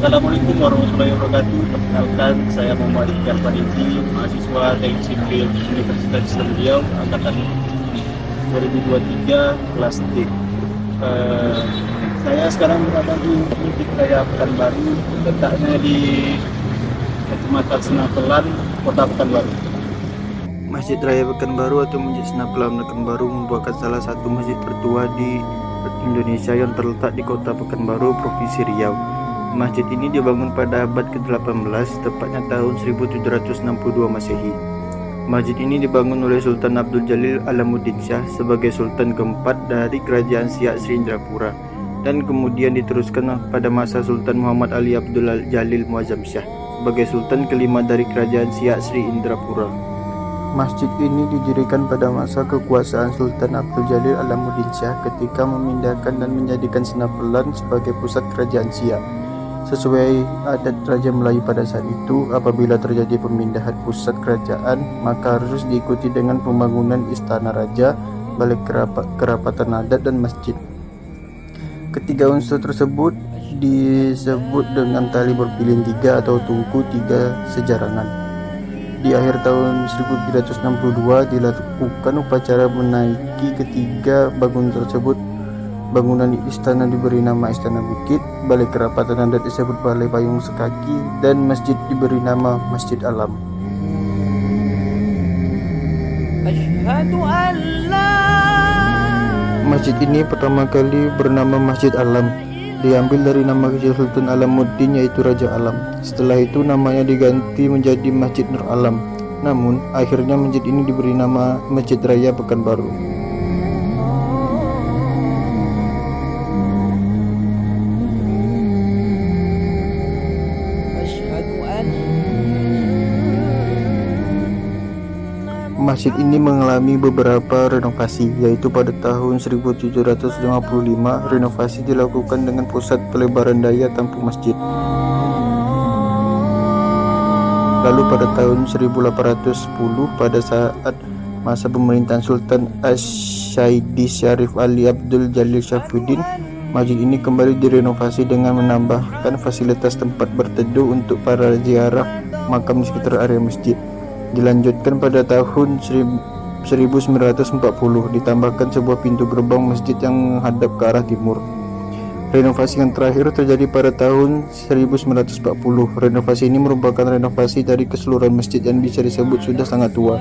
Assalamualaikum warahmatullahi wabarakatuh. Perkenalkan, saya Muhammad Iqbal Faridi, mahasiswa Teknik Sipil Universitas Islam Riau, angkatan 2023 kelas D. Saya sekarang berada di Masjid Raya Pekanbaru, letaknya di Kecamatan Senapelan, Kota Pekanbaru. Masjid Raya Pekanbaru atau Masjid Senapelan Pekanbaru merupakan salah satu masjid tertua di Indonesia yang terletak di Kota Pekanbaru, Provinsi Riau. Masjid ini dibangun pada abad ke-18, tepatnya tahun 1762 Masehi. Masjid ini dibangun oleh Sultan Abdul Jalil Alamuddin Shah sebagai Sultan keempat dari Kerajaan Siak Sri Indrapura, dan kemudian diteruskan pada masa Sultan Muhammad Ali Abdul Jalil Muazzam Shah sebagai Sultan kelima dari Kerajaan Siak Sri Indrapura. Masjid ini didirikan pada masa kekuasaan Sultan Abdul Jalil Alamuddin Shah ketika memindahkan dan menjadikan Senapelan sebagai pusat kerajaan Siak. Sesuai adat Raja Melayu pada saat itu, apabila terjadi pemindahan pusat kerajaan, maka harus diikuti dengan pembangunan istana raja, balai kerapatan adat, dan masjid. Ketiga unsur tersebut disebut dengan tali berpilin tiga atau tungku tiga sejarangan. Di akhir tahun 1362 dilakukan upacara menaiki ketiga bangunan tersebut. Bangunan istana diberi nama Istana Bukit, balai kerapatan adat disebut Balai Payung Sekaki, dan masjid diberi nama Masjid Alam. Masjid ini pertama kali bernama Masjid Alam, diambil dari nama kecil Sultan Alamuddin, yaitu Raja Alam. Setelah itu namanya diganti menjadi Masjid Nur Alam. Namun akhirnya masjid ini diberi nama Masjid Raya Pekanbaru. Masjid ini mengalami beberapa renovasi, yaitu pada tahun 1755 renovasi dilakukan dengan pusat pelebaran daya tampung masjid. Lalu pada tahun 1810 pada saat masa pemerintahan Sultan Asy-Syaidi Syarif Ali Abdul Jalil Syafuddin, masjid ini kembali direnovasi dengan menambahkan fasilitas tempat berteduh untuk para ziarah makam di sekitar area masjid. Dilanjutkan pada tahun 1940, ditambahkan sebuah pintu gerbang masjid yang menghadap ke arah timur. Renovasi yang terakhir terjadi pada tahun 1940. Renovasi ini merupakan renovasi dari keseluruhan masjid yang bisa disebut sudah sangat tua.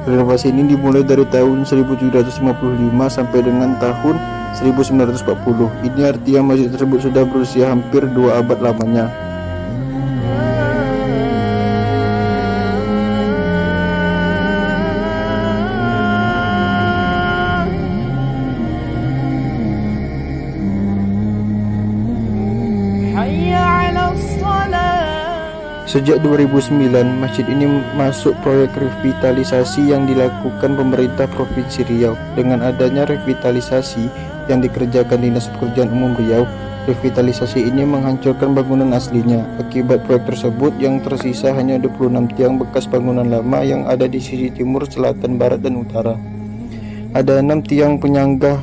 Renovasi ini dimulai dari tahun 1755 sampai dengan tahun 1940. Ini artinya masjid tersebut sudah berusia hampir 2 abad lamanya. Sejak 2009, masjid ini masuk proyek revitalisasi yang dilakukan pemerintah Provinsi Riau. Dengan adanya revitalisasi yang dikerjakan Dinas Pekerjaan Umum Riau, revitalisasi ini menghancurkan bangunan aslinya. Akibat proyek tersebut, yang tersisa hanya 26 tiang bekas bangunan lama yang ada di sisi timur, selatan, barat, dan utara. Ada 6 tiang penyangga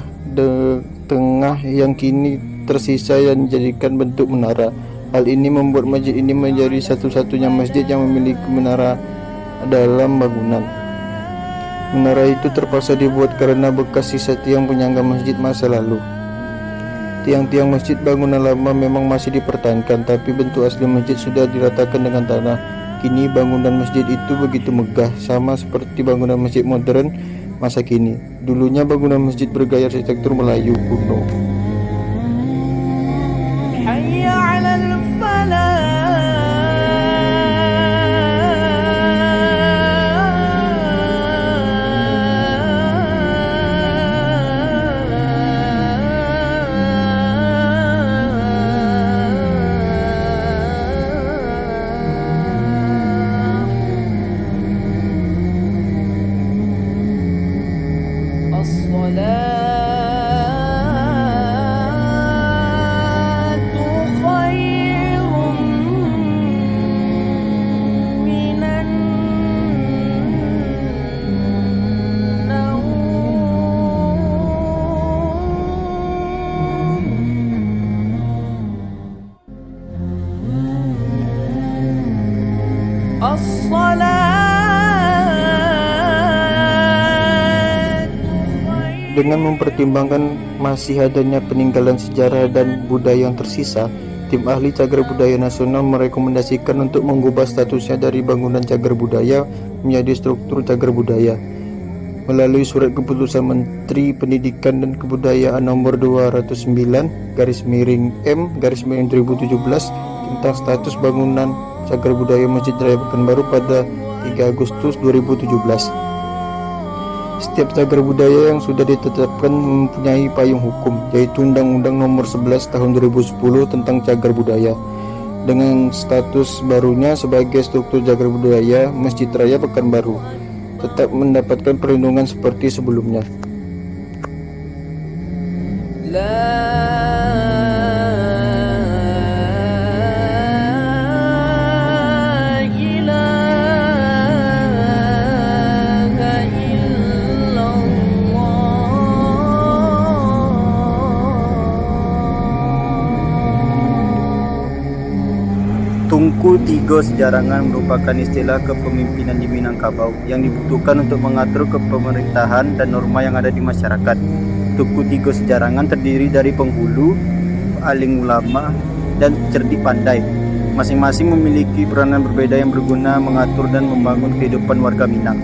tengah yang kini tersisa yang dijadikan bentuk menara. Hal ini membuat masjid ini menjadi satu-satunya masjid yang memiliki menara dalam bangunan. Menara itu terpaksa dibuat karena bekas sisa tiang penyangga masjid masa lalu. Tiang-tiang masjid bangunan lama memang masih dipertahankan, tapi bentuk asli masjid sudah diratakan dengan tanah. Kini bangunan masjid itu begitu megah, sama seperti bangunan masjid modern masa kini. Dulunya bangunan masjid bergaya arsitektur Melayu kuno. Dengan mempertimbangkan masih adanya peninggalan sejarah dan budaya yang tersisa, tim ahli cagar budaya nasional merekomendasikan untuk mengubah statusnya dari bangunan cagar budaya menjadi struktur cagar budaya. Melalui surat keputusan Menteri Pendidikan dan Kebudayaan nomor 209/M/2017 tentang status bangunan cagar budaya Masjid Raya Pekanbaru pada 3 Agustus 2017. Setiap cagar budaya yang sudah ditetapkan mempunyai payung hukum, yaitu Undang-Undang Nomor 11 Tahun 2010 tentang cagar budaya. Dengan status barunya sebagai struktur cagar budaya, Masjid Raya Pekanbaru tetap mendapatkan perlindungan seperti sebelumnya. Tunku Tiga Sejarangan merupakan istilah kepemimpinan di Minangkabau yang dibutuhkan untuk mengatur kepemerintahan dan norma yang ada di masyarakat. Tunku Tiga Sejarangan terdiri dari penghulu, alim ulama, dan cerdik pandai. Masing-masing memiliki peranan berbeda yang berguna mengatur dan membangun kehidupan warga Minang.